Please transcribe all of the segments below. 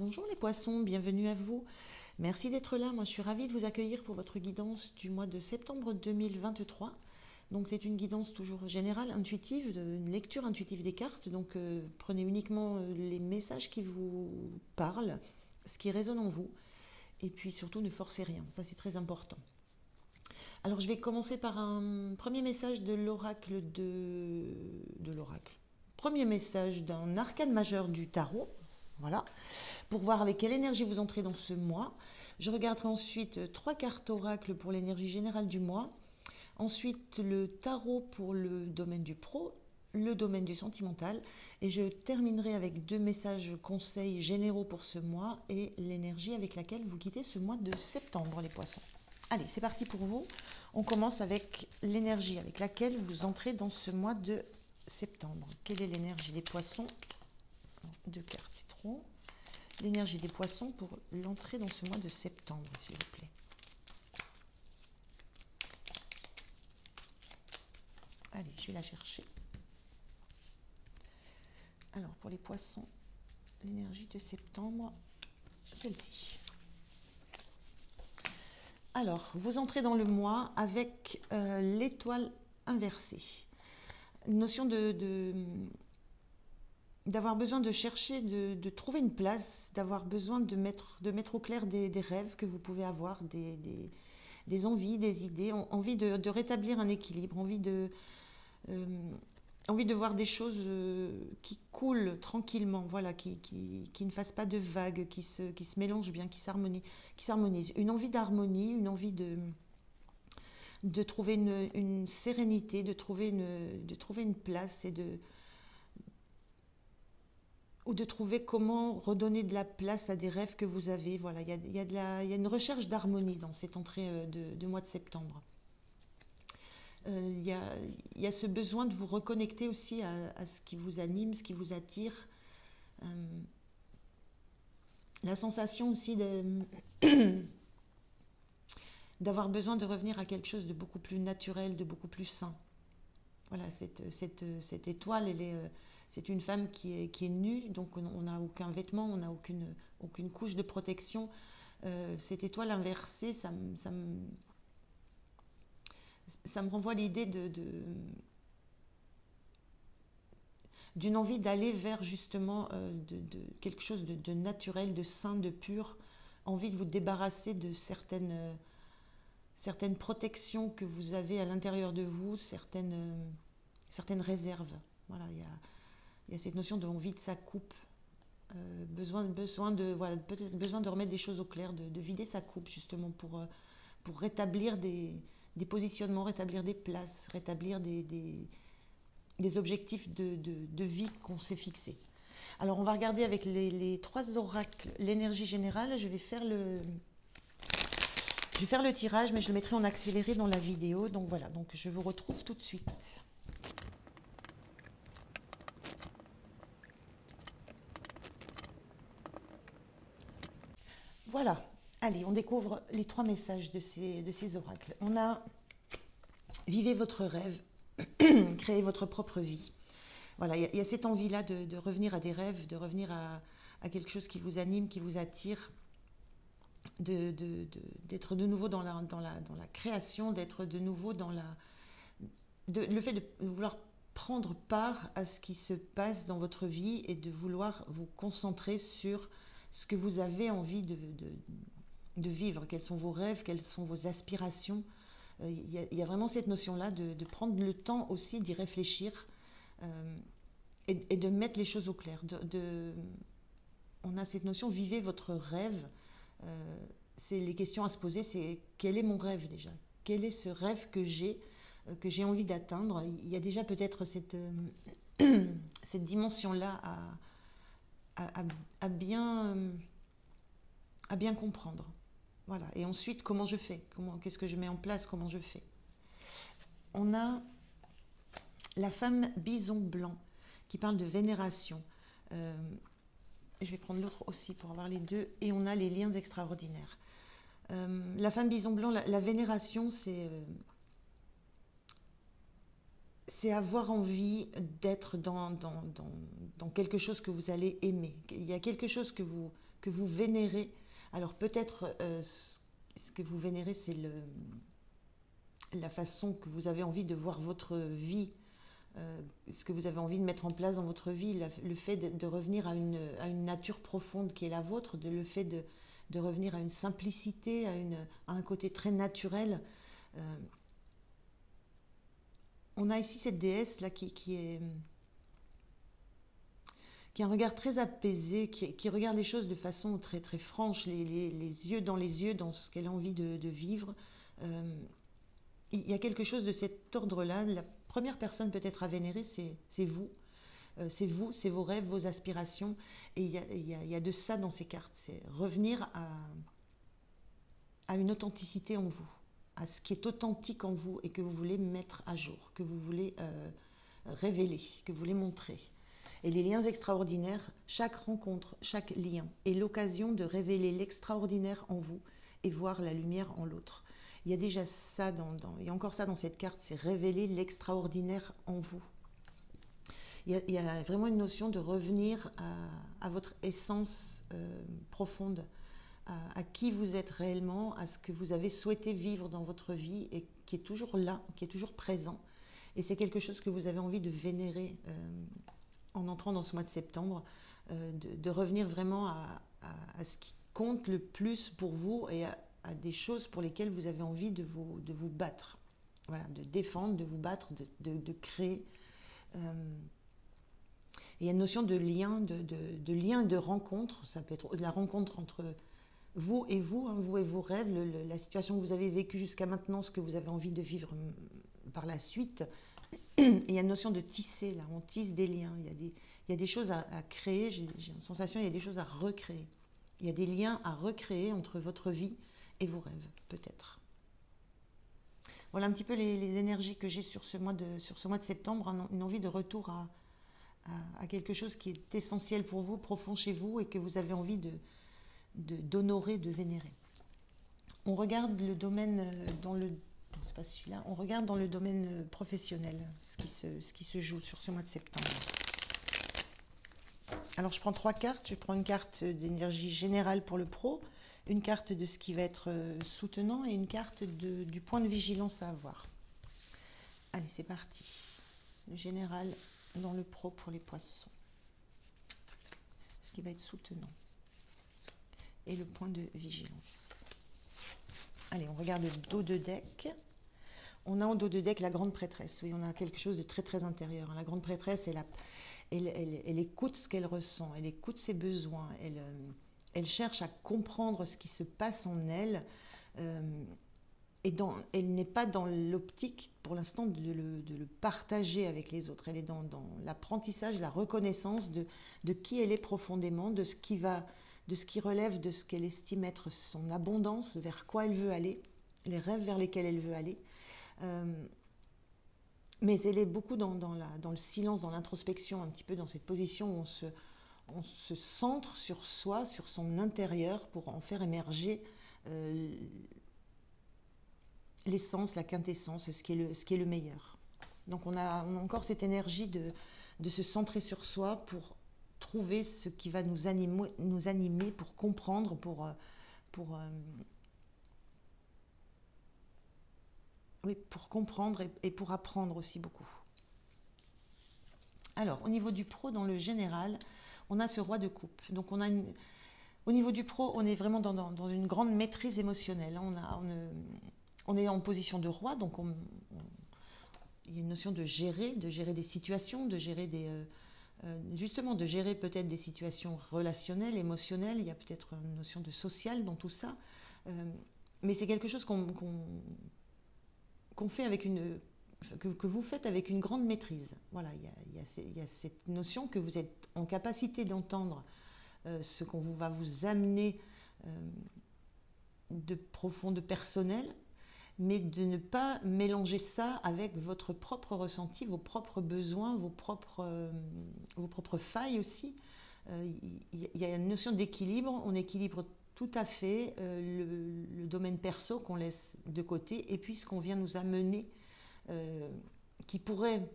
Bonjour les poissons, bienvenue à vous. Merci d'être là. Moi, je suis ravie de vous accueillir pour votre guidance du mois de septembre 2023. Donc, c'est une guidance toujours générale, intuitive, une lecture intuitive des cartes. Donc, prenez uniquement les messages qui vous parlent, ce qui résonne en vous. Et puis, surtout, ne forcez rien. Ça, c'est très important. Alors, je vais commencer par un premier message de l'oracle de l'oracle. Premier message d'un arcane majeur du tarot. Voilà. Pour voir avec quelle énergie vous entrez dans ce mois. Je regarderai ensuite 3 cartes oracle pour l'énergie générale du mois. Ensuite, le tarot pour le domaine du pro, le domaine du sentimental. Et je terminerai avec 2 messages conseils généraux pour ce mois et l'énergie avec laquelle vous quittez ce mois de septembre, les poissons. Allez, c'est parti pour vous. On commence avec l'énergie avec laquelle vous entrez dans ce mois de septembre. Quelle est l'énergie des poissons? 2 cartes, c'est trop. L'énergie des poissons pour l'entrée dans ce mois de septembre, s'il vous plaît. Allez, je vais la chercher. Alors, pour les poissons, l'énergie de septembre, celle-ci. Alors, vous entrez dans le mois avec l'étoile inversée. Une notion d'avoir besoin de chercher, de trouver une place, d'avoir besoin de mettre au clair des rêves que vous pouvez avoir, des envies, des idées, envie de rétablir un équilibre, envie de voir des choses qui coulent tranquillement, voilà, qui ne fassent pas de vagues, qui se mélangent bien, qui s'harmonisent. Une envie d'harmonie, une envie de trouver une sérénité, de trouver une place ou de trouver comment redonner de la place à des rêves que vous avez. Voilà, il y a une recherche d'harmonie dans cette entrée de mois de septembre. Il y a ce besoin de vous reconnecter aussi à ce qui vous anime, ce qui vous attire. La sensation aussi d'avoir besoin de revenir à quelque chose de beaucoup plus naturel, de beaucoup plus sain. Voilà, cette étoile, c'est une femme qui est nue, donc on n'a aucun vêtement, on n'a aucune couche de protection. Cette étoile inversée, ça me renvoie à l'idée d'une envie d'aller vers justement de quelque chose de naturel, de sain, de pur, envie de vous débarrasser de certaines protections que vous avez à l'intérieur de vous, certaines réserves. Voilà, il y a cette notion d'envie de sa coupe, besoin de remettre des choses au clair, de vider sa coupe justement pour rétablir des positionnements, rétablir des places, rétablir des objectifs de vie qu'on s'est fixés. Alors on va regarder avec les 3 oracles l'énergie générale. Je vais faire le tirage, mais je le mettrai en accéléré dans la vidéo. Donc voilà, donc je vous retrouve tout de suite. Voilà, allez, on découvre les 3 messages de ces oracles. On a « Vivez votre rêve, créez votre propre vie ». Voilà, il y a cette envie-là de revenir à des rêves, de revenir à quelque chose qui vous anime, qui vous attire, d'être de nouveau dans la création, d'être de nouveau dans le fait de vouloir prendre part à ce qui se passe dans votre vie et de vouloir vous concentrer sur ce que vous avez envie de vivre, quels sont vos rêves, quelles sont vos aspirations. Il y a vraiment cette notion-là de prendre le temps aussi d'y réfléchir et de mettre les choses au clair. On a cette notion, vivez votre rêve. C'est les questions à se poser, c'est quel est mon rêve déjà? Quel est ce rêve que j'ai envie d'atteindre? Il y a déjà peut-être cette dimension-là à bien comprendre. Voilà. Et ensuite, comment je fais? Qu'est-ce que je mets en place? Comment je fais? On a la femme bison blanc qui parle de vénération. Je vais prendre l'autre aussi pour avoir les deux. Et on a les liens extraordinaires. La femme bison blanc, la vénération, c'est avoir envie d'être dans quelque chose que vous allez aimer. Il y a quelque chose que que vous vénérez. Alors peut-être ce que vous vénérez, c'est la façon que vous avez envie de voir votre vie, ce que vous avez envie de mettre en place dans votre vie, le fait de revenir à une nature profonde qui est la vôtre, le fait de revenir à une simplicité, à un côté très naturel. On a ici cette déesse là qui a un regard très apaisé, qui regarde les choses de façon très très franche, les yeux dans ce qu'elle a envie de vivre. Il y a quelque chose de cet ordre-là. La première personne peut-être à vénérer, c'est vous. C'est vous, c'est vos rêves, vos aspirations. Et il y a de ça dans ces cartes. C'est revenir à une authenticité en vous, à ce qui est authentique en vous et que vous voulez mettre à jour, que vous voulez révéler, que vous voulez montrer. Et les liens extraordinaires, chaque rencontre, chaque lien est l'occasion de révéler l'extraordinaire en vous et voir la lumière en l'autre. Il y a déjà ça, il y a encore ça dans cette carte, c'est révéler l'extraordinaire en vous. Il y a vraiment une notion de revenir à votre essence profonde, à qui vous êtes réellement, à ce que vous avez souhaité vivre dans votre vie et qui est toujours là, qui est toujours présent. Et c'est quelque chose que vous avez envie de vénérer en entrant dans ce mois de septembre, de revenir vraiment à ce qui compte le plus pour vous et à des choses pour lesquelles vous avez envie de vous battre. Voilà, de défendre, de vous battre, de créer. Il y a une notion de lien, de lien et de rencontre. Ça peut être la rencontre entre vous et vous, hein, vous et vos rêves, la situation que vous avez vécue jusqu'à maintenant, ce que vous avez envie de vivre par la suite. Il y a une notion de tisser, là, on tisse des liens. Il y a des choses à créer, j'ai une sensation, il y a des choses à recréer. Il y a des liens à recréer entre votre vie et vos rêves, peut-être. Voilà un petit peu les énergies que j'ai sur ce mois de septembre, une envie de retour à quelque chose qui est essentiel pour vous, profond chez vous et que vous avez envie d'honorer, de vénérer. On regarde le domaine c'est pas celui-là, on regarde dans le domaine professionnel ce qui se joue sur ce mois de septembre. Alors je prends 3 cartes, je prends une carte d'énergie générale pour le pro, une carte de ce qui va être soutenant et une carte du point de vigilance à avoir. Allez, c'est parti. Le général dans le pro pour les poissons. Ce qui va être soutenant. Et le point de vigilance. Allez, on regarde le dos de deck. On a en dos de deck la grande prêtresse. Oui, on a quelque chose de très très intérieur. La grande prêtresse, elle écoute ce qu'elle ressent, elle écoute ses besoins, elle cherche à comprendre ce qui se passe en elle. Elle n'est pas dans l'optique pour l'instant de le partager avec les autres. Elle est dans l'apprentissage, la reconnaissance de qui elle est profondément, de ce qui relève de ce qu'elle estime être son abondance, vers quoi elle veut aller, les rêves vers lesquels elle veut aller. Mais elle est beaucoup dans le silence, dans l'introspection, un petit peu dans cette position où on se centre sur soi, sur son intérieur pour en faire émerger l'essence, la quintessence, ce qui est le meilleur. Donc on a encore cette énergie de se centrer sur soi pour trouver ce qui va nous animer pour comprendre, pour comprendre et pour apprendre aussi beaucoup. Alors, au niveau du pro, dans le général, on a ce roi de coupe. Donc, au niveau du pro, on est vraiment dans une grande maîtrise émotionnelle. On est en position de roi, donc il y a une notion de gérer des situations, de gérer justement de gérer peut-être des situations relationnelles, émotionnelles. Il y a peut-être une notion de social dans tout ça. Mais c'est quelque chose qu'on fait que vous faites avec une grande maîtrise. Voilà, il y a cette notion que vous êtes en capacité d'entendre ce qu'on va vous amener de profond, de personnel, mais de ne pas mélanger ça avec votre propre ressenti, vos propres besoins, vos propres failles aussi. Il y a une notion d'équilibre, on équilibre tout à fait le domaine perso qu'on laisse de côté et puis ce qu'on vient nous amener qui pourrait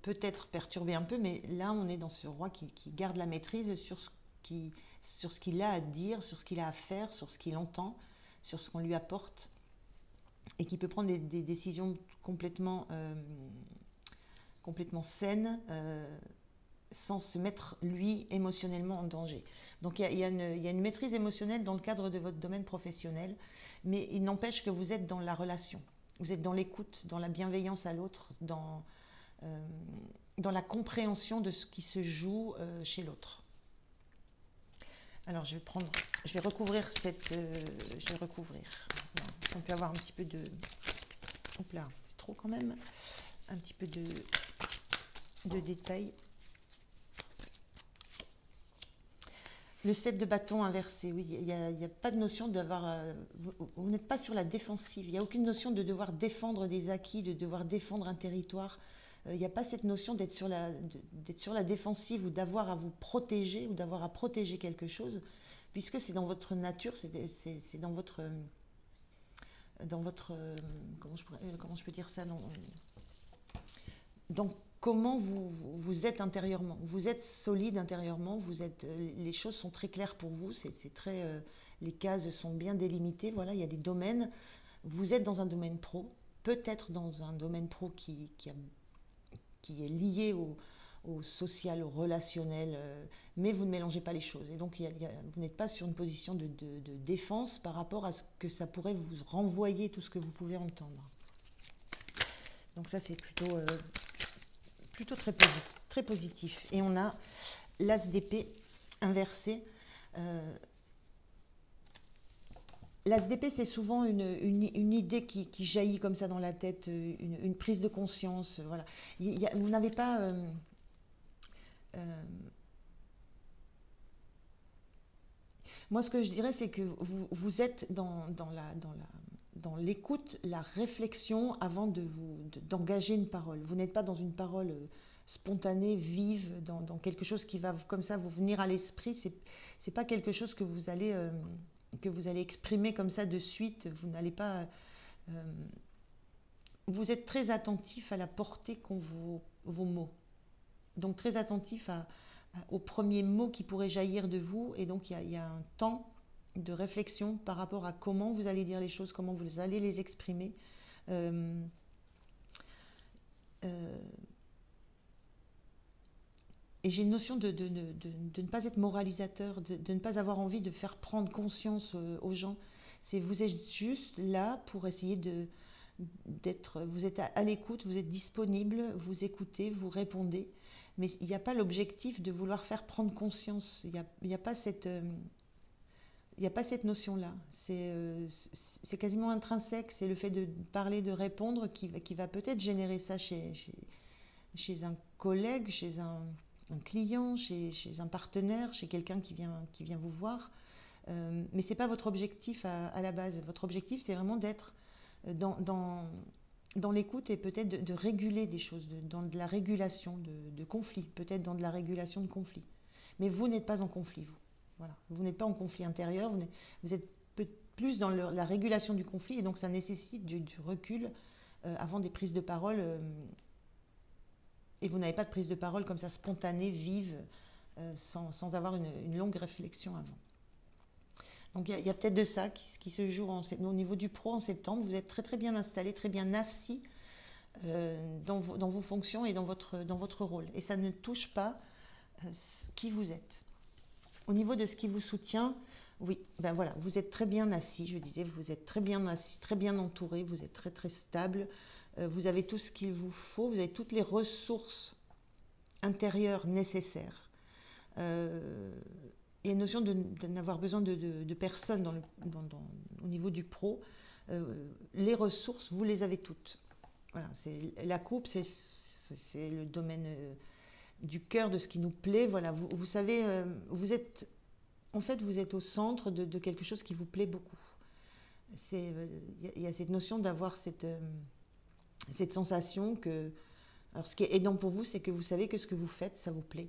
peut-être perturber un peu, mais là on est dans ce roi qui garde la maîtrise sur ce qui sur ce qu'il a à dire, sur ce qu'il a à faire, sur ce qu'il entend, sur ce qu'on lui apporte, et qui peut prendre des décisions complètement saines, sans se mettre, lui, émotionnellement en danger. Donc il y a une maîtrise émotionnelle dans le cadre de votre domaine professionnel, mais il n'empêche que vous êtes dans la relation, vous êtes dans l'écoute, dans la bienveillance à l'autre, dans la compréhension de ce qui se joue chez l'autre. Alors je vais recouvrir je vais recouvrir. Voilà, on peut avoir un petit peu de... Hop là, c'est trop quand même. Un petit peu de détails. Le 7 de bâton inversé, oui, il n'y a pas de notion d'avoir... vous n'êtes pas sur la défensive, il n'y a aucune notion de devoir défendre des acquis, de devoir défendre un territoire. Il n'y a pas cette notion d'être sur la défensive ou d'avoir à vous protéger ou d'avoir à protéger quelque chose, puisque c'est dans votre nature, c'est dans votre... comment je peux dire ça, dans comment vous êtes intérieurement. Vous êtes solide intérieurement, les choses sont très claires pour vous, les cases sont bien délimitées, voilà, il y a des domaines. Vous êtes dans un domaine pro, peut-être dans un domaine pro qui est lié au social, au relationnel, mais vous ne mélangez pas les choses. Et donc, vous n'êtes pas sur une position de défense par rapport à ce que ça pourrait vous renvoyer, tout ce que vous pouvez entendre. Donc ça, c'est plutôt très positif. Et on a l'as d'épée inversé. L'as d'épée, c'est souvent une idée qui jaillit comme ça dans la tête, une prise de conscience. Voilà. Vous n'avez pas... moi, ce que je dirais, c'est que vous êtes dans l'écoute, la réflexion avant d'engager une parole. Vous n'êtes pas dans une parole spontanée, vive, dans quelque chose qui va comme ça vous venir à l'esprit. C'est pas quelque chose que vous allez exprimer comme ça de suite. Vous n'allez pas... vous êtes très attentif à la portée qu'ont vos mots. Donc très attentif aux premiers mots qui pourraient jaillir de vous. Et donc il y a un temps de réflexion par rapport à comment vous allez dire les choses, comment vous allez les exprimer. Et j'ai une notion de ne pas être moralisateur, de ne pas avoir envie de faire prendre conscience aux gens. Vous êtes juste là pour essayer vous êtes à l'écoute, vous êtes disponible, vous écoutez, vous répondez. Mais il n'y a pas l'objectif de vouloir faire prendre conscience. Il n'y a pas cette notion-là. C'est quasiment intrinsèque. C'est le fait de parler, de répondre qui va peut-être générer ça chez un collègue, chez un client, chez un partenaire, chez quelqu'un qui vient vous voir. Mais ce n'est pas votre objectif à la base. Votre objectif, c'est vraiment d'être dans l'écoute et peut-être de réguler des choses, dans de la régulation de conflits, peut-être dans de la régulation de conflits. Mais vous n'êtes pas en conflit, vous. Voilà. Vous n'êtes pas en conflit intérieur, vous êtes plus dans la régulation du conflit, et donc ça nécessite du recul avant des prises de parole. Et vous n'avez pas de prise de parole comme ça spontanée, vive, sans avoir une longue réflexion avant. Donc il y a peut-être de ça qui se joue au niveau du pro en septembre. Vous êtes très très bien installé, très bien assis dans vos fonctions et dans votre rôle. Et ça ne touche pas qui vous êtes. Au niveau de ce qui vous soutient, oui, ben voilà, vous êtes très bien assis, je disais, vous êtes très bien assis, très bien entouré, vous êtes très très stable, vous avez tout ce qu'il vous faut, vous avez toutes les ressources intérieures nécessaires. Il y a une notion de n'avoir besoin de personne au niveau du pro. Les ressources, vous les avez toutes. Voilà, la coupe, c'est le domaine du cœur, de ce qui nous plaît. Voilà, vous savez, vous êtes au centre de quelque chose qui vous plaît beaucoup. Il y a cette notion d'avoir cette sensation que... Alors, ce qui est aidant pour vous, c'est que vous savez que ce que vous faites, ça vous plaît.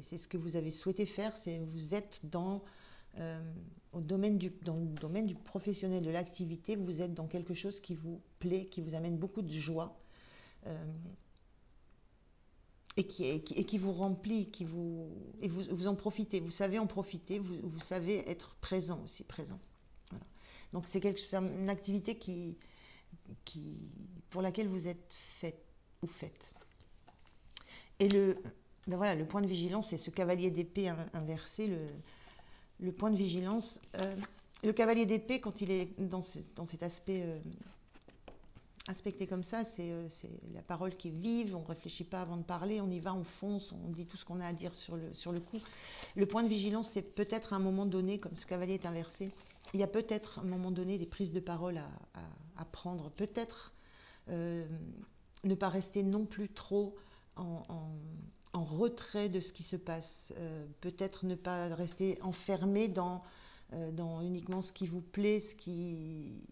C'est ce que vous avez souhaité faire. Vous êtes dans le domaine du professionnel, de l'activité. Vous êtes dans quelque chose qui vous plaît, qui vous amène beaucoup de joie. et qui vous remplit, et vous en profitez. Vous savez en profiter, vous savez être présent aussi, présent. Voilà. Donc c'est une activité pour laquelle vous êtes fait ou faites. Et ben voilà, le point de vigilance, c'est ce cavalier d'épée inversé, le point de vigilance. Le cavalier d'épée, quand il est dans cet aspect aspecté comme ça, c'est la parole qui est vive, on ne réfléchit pas avant de parler, on y va, on fonce, on dit tout ce qu'on a à dire sur le coup. Le point de vigilance, c'est peut-être à un moment donné, comme ce cavalier est inversé, il y a peut-être à un moment donné des prises de parole à prendre, peut-être ne pas rester non plus trop en retrait de ce qui se passe, peut-être ne pas rester enfermé dans uniquement ce qui vous plaît, ce qui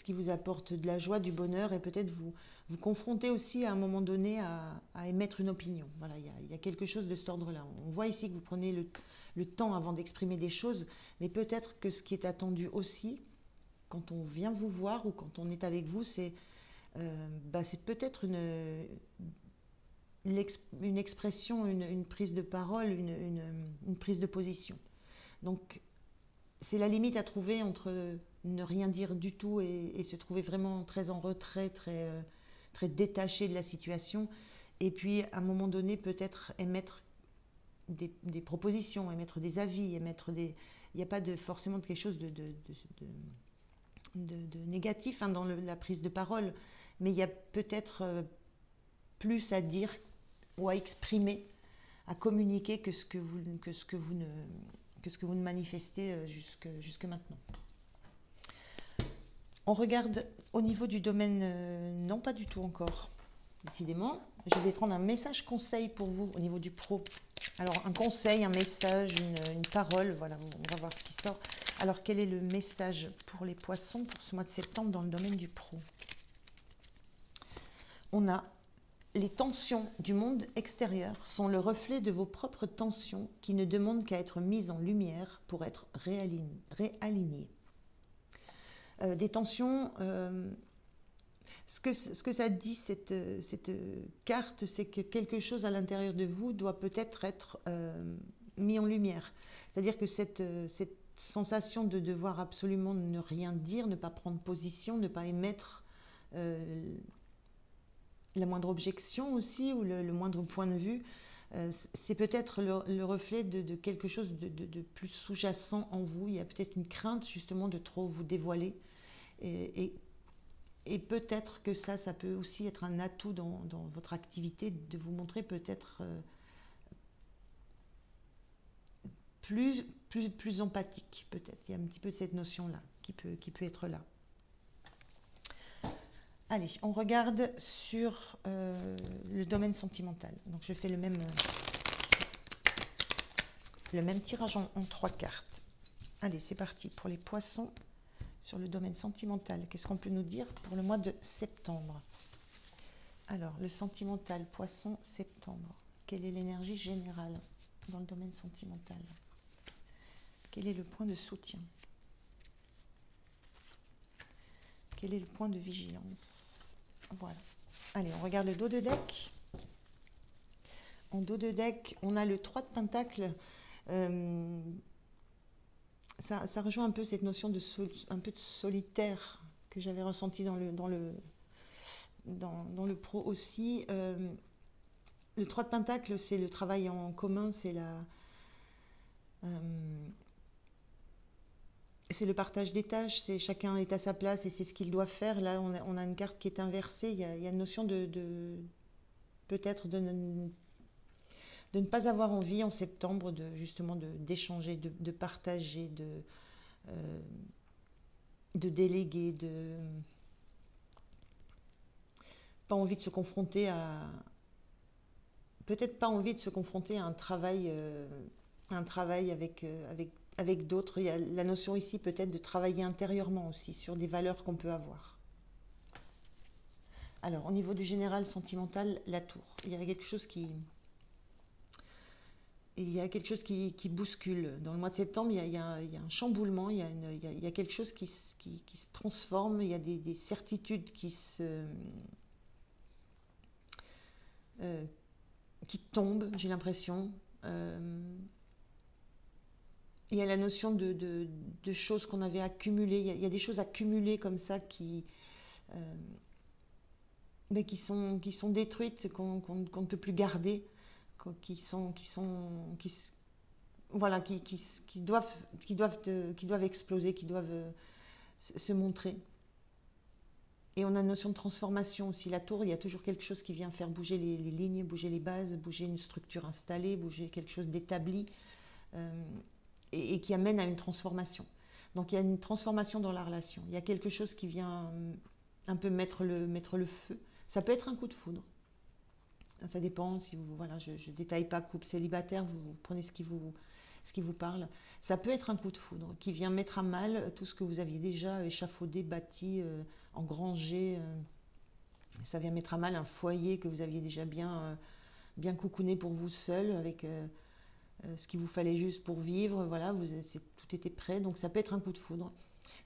vous apporte de la joie, du bonheur, et peut-être vous confronter aussi à un moment donné à émettre une opinion. Voilà, il y a quelque chose de cet ordre-là. On voit ici que vous prenez le temps avant d'exprimer des choses, mais peut-être que ce qui est attendu aussi, quand on vient vous voir ou quand on est avec vous, c'est peut-être une expression, une prise de parole, une prise de position. Donc, c'est la limite à trouver entre ne rien dire du tout et se trouver vraiment très en retrait, très détaché de la situation, et puis à un moment donné peut-être émettre des propositions, émettre des avis, il n'y a pas forcément quelque chose de négatif dans la prise de parole, mais il y a peut-être plus à dire ou à exprimer, à communiquer que ce que vous ne manifestez jusque maintenant. On regarde au niveau du domaine, non pas du tout encore, décidément. Je vais prendre un message conseil pour vous au niveau du pro. Alors un conseil, un message, une parole, voilà, on va voir ce qui sort. Alors quel est le message pour les poissons pour ce mois de septembre dans le domaine du pro? On a les tensions du monde extérieur sont le reflet de vos propres tensions qui ne demandent qu'à être mises en lumière pour être réalignées. Des tensions, ce que ça dit, cette carte, c'est que quelque chose à l'intérieur de vous doit peut-être être mis en lumière. C'est-à-dire que cette sensation de devoir absolument ne rien dire, ne pas prendre position, ne pas émettre la moindre objection aussi, ou le moindre point de vue, c'est peut-être le reflet de quelque chose de plus sous-jacent en vous. Il y a peut-être une crainte justement de trop vous dévoiler. Et peut-être que ça peut aussi être un atout dans votre activité, de vous montrer peut-être plus empathique, peut-être. Il y a un petit peu de cette notion-là qui peut être là. Allez, on regarde sur le domaine sentimental. Donc je fais le même tirage en 3 cartes. Allez, c'est parti pour les poissons sur le domaine sentimental. Qu'est-ce qu'on peut nous dire pour le mois de septembre? Alors, le sentimental, poisson, septembre. Quelle est l'énergie générale dans le domaine sentimental? Quel est le point de soutien? Quel est le point de vigilance? Voilà. Allez, on regarde le dos de deck. En dos de deck, on a le 3 de Pentacle. Ça rejoint un peu cette notion un peu de solitaire que j'avais ressenti dans le pro aussi. Le 3 de Pentacle, c'est le travail en commun, c'est le partage des tâches, c'est chacun est à sa place et c'est ce qu'il doit faire. Là, on a une carte qui est inversée. Il y a une notion peut-être de ne pas avoir envie en septembre justement d'échanger, de partager, de déléguer, pas envie de se confronter peut-être pas envie de se confronter à un travail avec d'autres. Il y a la notion ici peut-être de travailler intérieurement aussi sur des valeurs qu'on peut avoir. Alors au niveau du général sentimental, la tour, il y a quelque chose qui bouscule. Dans le mois de septembre, il y a un chamboulement, il y a quelque chose qui se transforme, il y a des certitudes euh, qui tombent, j'ai l'impression. Il y a la notion de choses qu'on avait accumulées. Il y a des choses accumulées comme ça euh, mais qui sont détruites, qu'on ne peut plus garder, voilà, qui doivent exploser, qui doivent se montrer. Et on a une notion de transformation aussi. La tour, il y a toujours quelque chose qui vient faire bouger les lignes, bouger les bases, bouger une structure installée, bouger quelque chose d'établi, euh, et qui amène à une transformation. Donc il y a une transformation dans la relation. Il y a quelque chose qui vient un peu mettre le feu. Ça peut être un coup de foudre. Ça dépend si vous, voilà, je ne détaille pas couple célibataire, vous prenez ce qui vous parle. Ça peut être un coup de foudre qui vient mettre à mal tout ce que vous aviez déjà échafaudé, bâti, engrangé. Ça vient mettre à mal un foyer que vous aviez déjà bien coucouné pour vous seul, avec ce qu'il vous fallait juste pour vivre. Voilà, tout était prêt. Donc ça peut être un coup de foudre.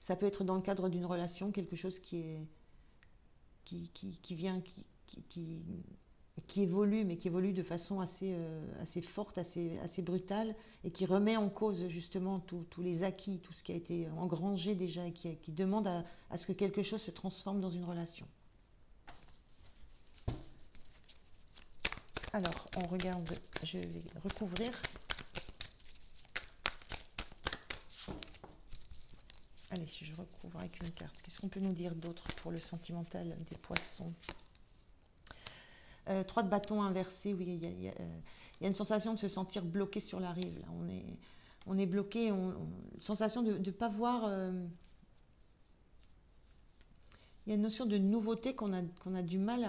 Ça peut être dans le cadre d'une relation, quelque chose qui vient, qui évolue, mais qui évolue de façon assez forte, assez brutale, et qui remet en cause justement tous les acquis, tout ce qui a été engrangé déjà, et qui demande à ce que quelque chose se transforme dans une relation. Alors, on regarde, je vais recouvrir. Allez, si je recouvre avec une carte, qu'est-ce qu'on peut nous dire d'autre pour le sentimental des poissons? 3 de bâton inversé, oui, il y a une sensation de se sentir bloqué sur la rive. Là. On est bloqué, sensation de ne pas voir. Il y a une notion de nouveauté qu'on a du mal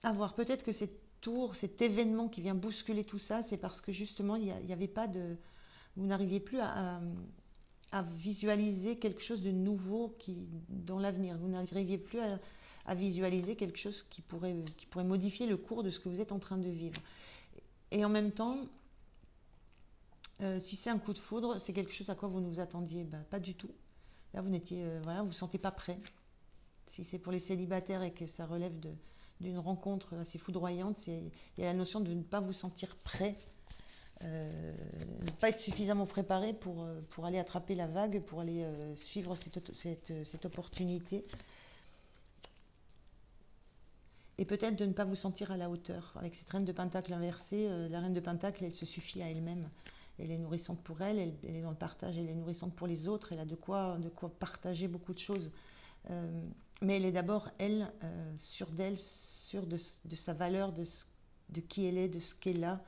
à voir. Peut-être que cette tour, cet événement qui vient bousculer tout ça, c'est parce que justement, il n'y avait pas de. Vous n'arriviez plus à visualiser quelque chose de nouveau dans l'avenir. Vous n'arriviez plus à visualiser quelque chose qui pourrait modifier le cours de ce que vous êtes en train de vivre. Et en même temps, si c'est un coup de foudre, c'est quelque chose à quoi vous ne vous attendiez pas du tout. Là, vous n'étiez, voilà, vous ne vous sentez pas prêt. Si c'est pour les célibataires et que ça relève d'une rencontre assez foudroyante, il y a la notion de ne pas vous sentir prêt, ne pas être suffisamment préparé pour aller attraper la vague, pour aller suivre cette opportunité. Et peut-être de ne pas vous sentir à la hauteur. Avec cette reine de Pentacle inversée, la reine de Pentacle, elle se suffit à elle-même. Elle est nourrissante pour elle est dans le partage, elle est nourrissante pour les autres, elle a de quoi partager beaucoup de choses. Mais elle est d'abord, elle, sûre d'elle, sûre de sa valeur, de qui elle est, de ce qu'elle a.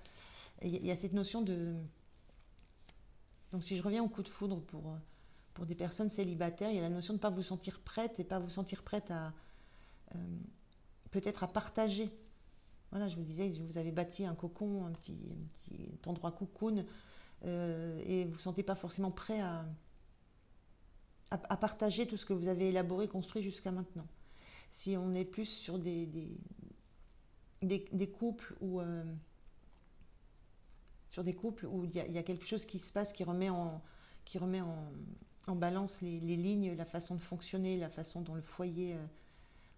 Et il y a cette notion de... Donc si je reviens au coup de foudre pour des personnes célibataires, il y a la notion de ne pas vous sentir prête et pas vous sentir prête à... peut-être à partager. Voilà, je vous disais, vous avez bâti un cocon, un petit endroit cocoon, et vous ne vous sentez pas forcément prêt à partager tout ce que vous avez élaboré, construit jusqu'à maintenant. Si on est plus sur des couples où il y a quelque chose qui se passe qui remet en balance les lignes, la façon de fonctionner, la façon dont le foyer...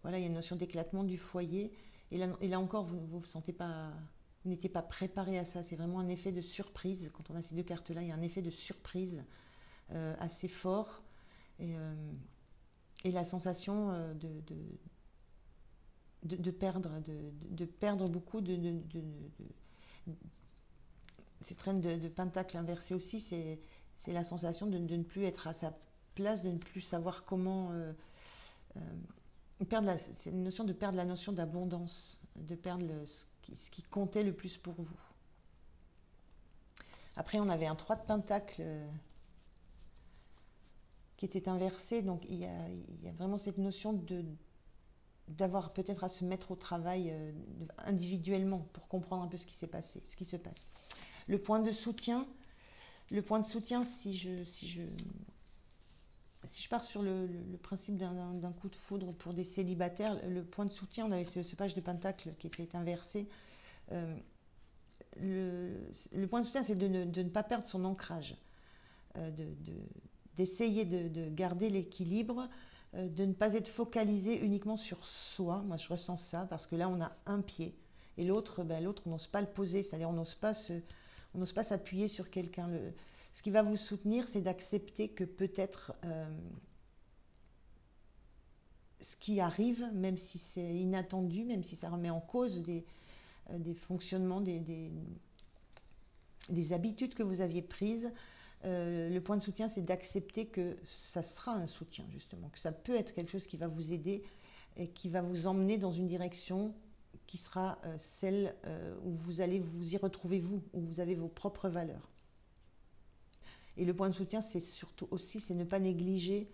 voilà, il y a une notion d'éclatement du foyer. Et là encore, vous sentez pas, vous n'étiez pas préparé à ça. C'est vraiment un effet de surprise. Quand on a ces deux cartes-là, il y a un effet de surprise assez fort. Et la sentation de perdre beaucoup cette reine de Pentacle inversée aussi, c'est la sensation de ne plus être à sa place, de ne plus savoir comment... c'est une notion de perdre la notion d'abondance, de perdre ce qui comptait le plus pour vous. Après, on avait un 3 de Pentacle qui était inversé, donc il y a vraiment cette notion d'avoir peut-être à se mettre au travail individuellement pour comprendre un peu ce qui s'est passé, ce qui se passe. Le point de soutien, si je pars sur le principe d'un coup de foudre pour des célibataires, le point de soutien, on avait ce page de Pentacle qui était inversé. Le point de soutien, c'est de ne pas perdre son ancrage, d'essayer de garder l'équilibre, de ne pas être focalisé uniquement sur soi. Moi, je ressens ça parce que là, on a un pied et l'autre, l'autre, on n'ose pas le poser, c'est-à-dire on n'ose pas s'appuyer sur quelqu'un. Ce qui va vous soutenir, c'est d'accepter que peut-être ce qui arrive, même si c'est inattendu, même si ça remet en cause des fonctionnements, des habitudes que vous aviez prises, le point de soutien, c'est d'accepter que ça sera un soutien, justement, que ça peut être quelque chose qui va vous aider et qui va vous emmener dans une direction qui sera celle où vous allez vous y retrouver vous, où vous avez vos propres valeurs. Et le point de soutien, c'est surtout aussi, c'est ne pas négliger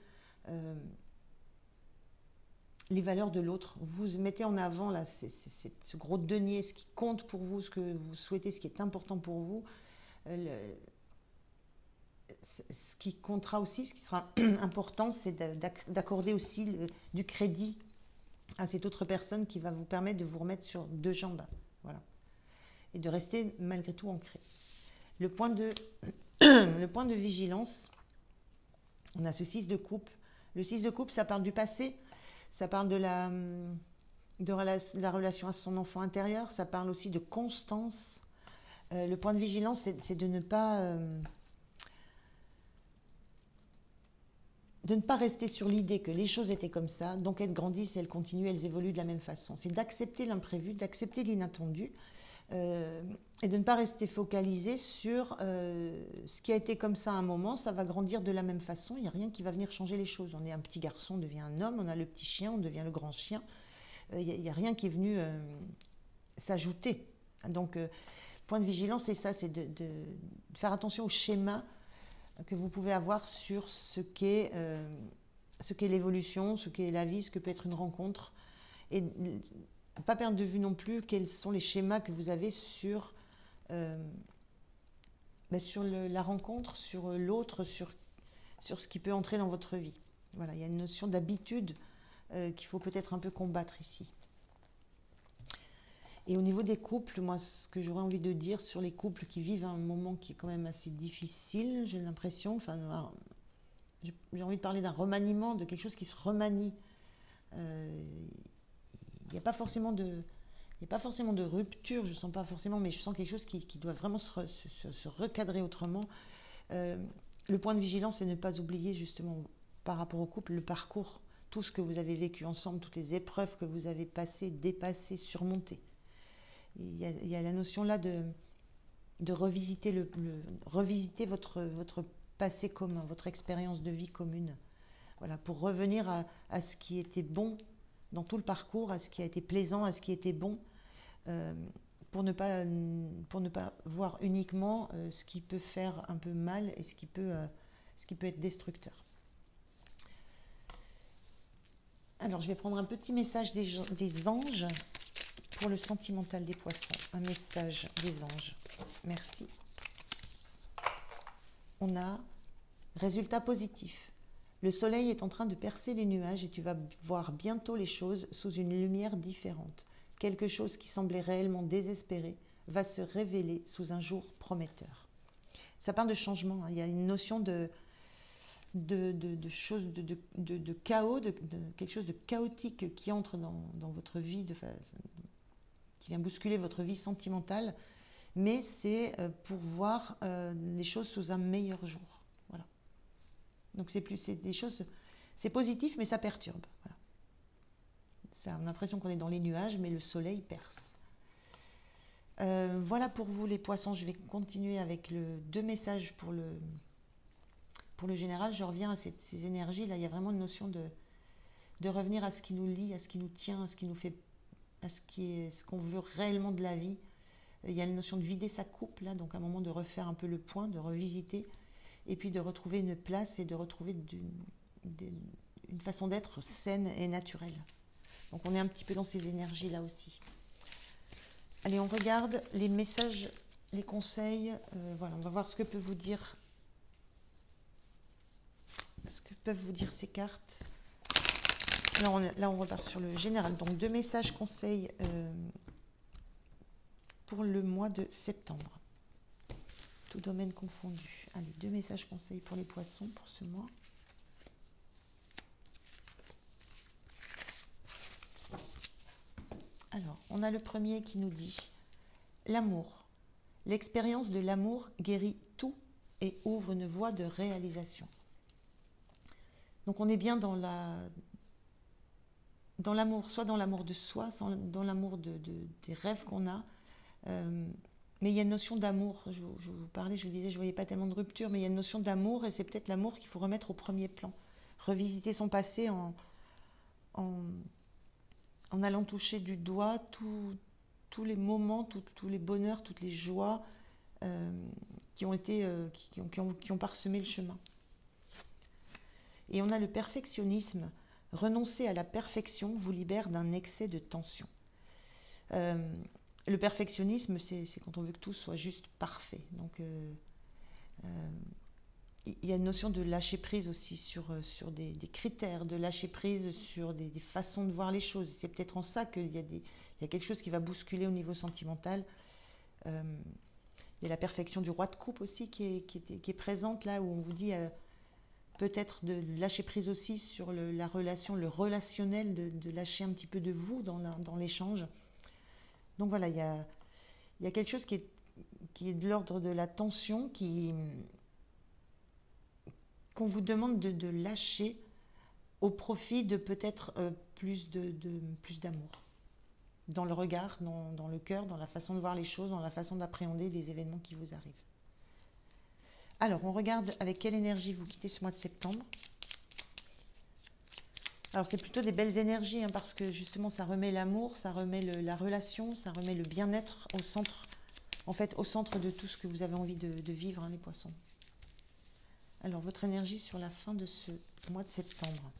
les valeurs de l'autre. Vous mettez en avant là, ce gros denier, ce qui compte pour vous, ce que vous souhaitez, ce qui est important pour vous. Ce qui comptera aussi, ce qui sera important, c'est d'accorder aussi du crédit à cette autre personne qui va vous permettre de vous remettre sur deux jambes. Voilà. Et de rester malgré tout ancré. Le point de vigilance, on a ce 6 de coupe. Le 6 de coupe, ça parle du passé, ça parle de la relation à son enfant intérieur, ça parle aussi de constance. Le point de vigilance, c'est de ne pas rester sur l'idée que les choses étaient comme ça, donc elles grandissent, elles continuent, elles évoluent de la même façon. C'est d'accepter l'imprévu, d'accepter l'inattendu, et de ne pas rester focalisé sur ce qui a été comme ça à un moment, ça va grandir de la même façon, il n'y a rien qui va venir changer les choses. On est un petit garçon, on devient un homme, on a le petit chien, on devient le grand chien, il n'y a rien qui est venu s'ajouter. Donc, point de vigilance, c'est ça, c'est de faire attention au schéma que vous pouvez avoir sur ce qu'est l'évolution, ce qu'est la vie, ce que peut être une rencontre. Et ne pas perdre de vue non plus quels sont les schémas que vous avez sur la rencontre, sur l'autre, sur ce qui peut entrer dans votre vie. Voilà, il y a une notion d'habitude qu'il faut peut-être un peu combattre ici. Et au niveau des couples, moi, ce que j'aurais envie de dire sur les couples qui vivent un moment qui est quand même assez difficile, j'ai l'impression, j'ai envie de parler d'un remaniement, de quelque chose qui se remanie. Il n'y a pas forcément de rupture, je ne sens pas forcément, mais je sens quelque chose qui doit vraiment se recadrer autrement. Le point de vigilance, c'est ne pas oublier justement par rapport au couple le parcours, tout ce que vous avez vécu ensemble, toutes les épreuves que vous avez passées, dépassées, surmontées. Il y a la notion là de revisiter, revisiter votre passé commun, votre expérience de vie commune. Voilà, pour revenir à ce qui était bon dans tout le parcours, à ce qui a été plaisant, à ce qui était bon, pour ne pas voir uniquement ce qui peut faire un peu mal et ce qui peut être destructeur. Alors, je vais prendre un petit message des anges pour le sentimental des poissons. Un message des anges. Merci. On a résultat positif. Le soleil est en train de percer les nuages et tu vas voir bientôt les choses sous une lumière différente. Quelque chose qui semblait réellement désespéré va se révéler sous un jour prometteur. Ça parle de changement. Il y a une notion de choses, de chaos, de quelque chose de chaotique qui entre dans votre vie, qui vient bousculer votre vie sentimentale, mais c'est pour voir les choses sous un meilleur jour. Voilà. Donc c'est des choses, c'est positif, mais ça perturbe. Voilà. Ça, on a l'impression qu'on est dans les nuages, mais le soleil perce. Voilà pour vous les poissons. Je vais continuer avec deux messages pour le général. Je reviens à ces énergies. Là, il y a vraiment une notion de revenir à ce qui nous lie, à ce qui nous tient, à ce qui nous fait, à ce qu'on veut réellement de la vie. Il y a une notion de vider sa coupe, là, donc à un moment de refaire un peu le point, de revisiter, et puis de retrouver une place et de retrouver une façon d'être saine et naturelle. Donc on est un petit peu dans ces énergies-là aussi. Allez, on regarde les messages, les conseils. Voilà, on va voir ce que peuvent vous dire ces cartes. Là, on repart sur le général. Donc, deux messages conseils pour le mois de septembre. Tout domaine confondu. Allez, deux messages conseils pour les poissons pour ce mois. On a le premier qui nous dit l'amour. L'expérience de l'amour guérit tout et ouvre une voie de réalisation. Donc on est bien dans l'amour, soit dans l'amour de soi, soit dans l'amour des rêves qu'on a. Mais il y a une notion d'amour. Je vous parlais, je vous disais, je ne voyais pas tellement de rupture, mais il y a une notion d'amour et c'est peut-être l'amour qu'il faut remettre au premier plan. Revisiter son passé en allant toucher du doigt tous les moments, tous les bonheurs, toutes les joies qui ont parsemé le chemin. Et on a le perfectionnisme. Renoncer à la perfection vous libère d'un excès de tension. Le perfectionnisme, c'est quand on veut que tout soit juste parfait. Donc, il y a une notion de lâcher prise aussi sur des critères, de lâcher prise sur des façons de voir les choses. C'est peut-être en ça qu'il y a quelque chose qui va bousculer au niveau sentimental. Il y a la perfection du roi de coupe aussi qui est présente là, où on vous dit peut-être de lâcher prise aussi sur la relation, le relationnel, de lâcher un petit peu de vous dans l'échange. Donc voilà, il y a quelque chose qui est de l'ordre de la tension, qu'on vous demande de lâcher au profit de peut-être plus d'amour. Dans le regard, dans le cœur, dans la façon de voir les choses, dans la façon d'appréhender les événements qui vous arrivent. Alors, on regarde avec quelle énergie vous quittez ce mois de septembre. Alors, c'est plutôt des belles énergies, parce que justement, ça remet l'amour, ça remet la relation, ça remet le bien-être au centre, au centre de tout ce que vous avez envie de vivre, les poissons. Alors, votre énergie sur la fin de ce mois de septembre.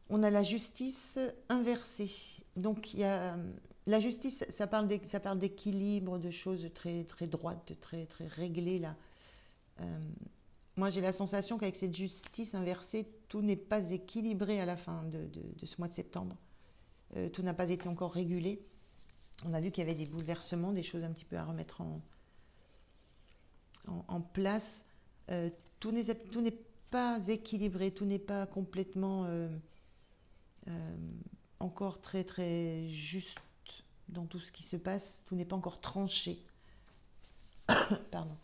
On a la justice inversée. Donc, il y a la justice, ça parle d'équilibre, de choses très, très droites, très, très réglées, là. Moi, j'ai la sensation qu'avec cette justice inversée, tout n'est pas équilibré à la fin de ce mois de septembre. Tout n'a pas été encore régulé. On a vu qu'il y avait des bouleversements, des choses un petit peu à remettre en place. Tout n'est pas équilibré, tout n'est pas complètement encore très, très juste dans tout ce qui se passe. Tout n'est pas encore tranché. Pardon.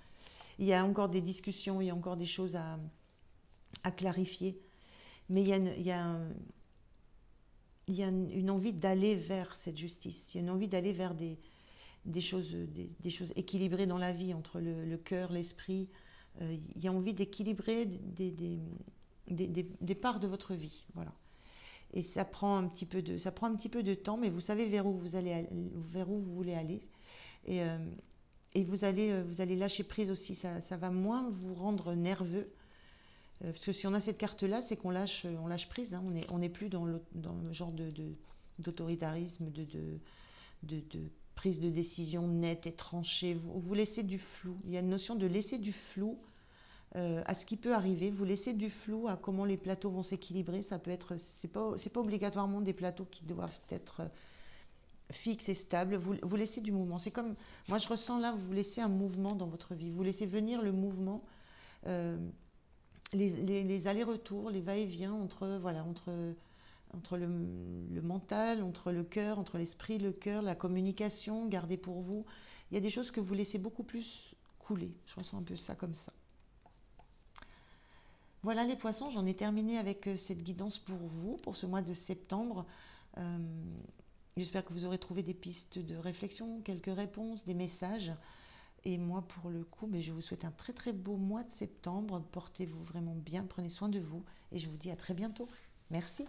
Il y a encore des discussions, il y a encore des choses à clarifier. Mais il y a une envie d'aller vers cette justice. Il y a une envie d'aller vers des choses équilibrées dans la vie, entre le cœur, l'esprit. Il y a envie d'équilibrer des parts de votre vie. Voilà. Et ça prend un petit peu de temps, mais vous savez vers où vous voulez aller. Et vous allez lâcher prise aussi. Ça va moins vous rendre nerveux. Parce que si on a cette carte-là, c'est qu'on lâche prise. On n'est plus dans le genre d'autoritarisme, de prise de décision nette et tranchée. Vous laissez du flou. Il y a une notion de laisser du flou à ce qui peut arriver. Vous laissez du flou à comment les plateaux vont s'équilibrer. Ça peut être, c'est pas obligatoirement des plateaux qui doivent être fixe et stable, vous laissez du mouvement. C'est comme, moi je ressens là, vous laissez un mouvement dans votre vie, vous laissez venir le mouvement, les allers-retours, les va-et-vient entre le mental, entre le cœur, entre l'esprit, le cœur, la communication, gardez pour vous. Il y a des choses que vous laissez beaucoup plus couler. Je ressens un peu ça comme ça. Voilà les poissons, j'en ai terminé avec cette guidance pour vous, pour ce mois de septembre. J'espère que vous aurez trouvé des pistes de réflexion, quelques réponses, des messages. Et moi, pour le coup, je vous souhaite un très très beau mois de septembre. Portez-vous vraiment bien, prenez soin de vous. Et je vous dis à très bientôt. Merci.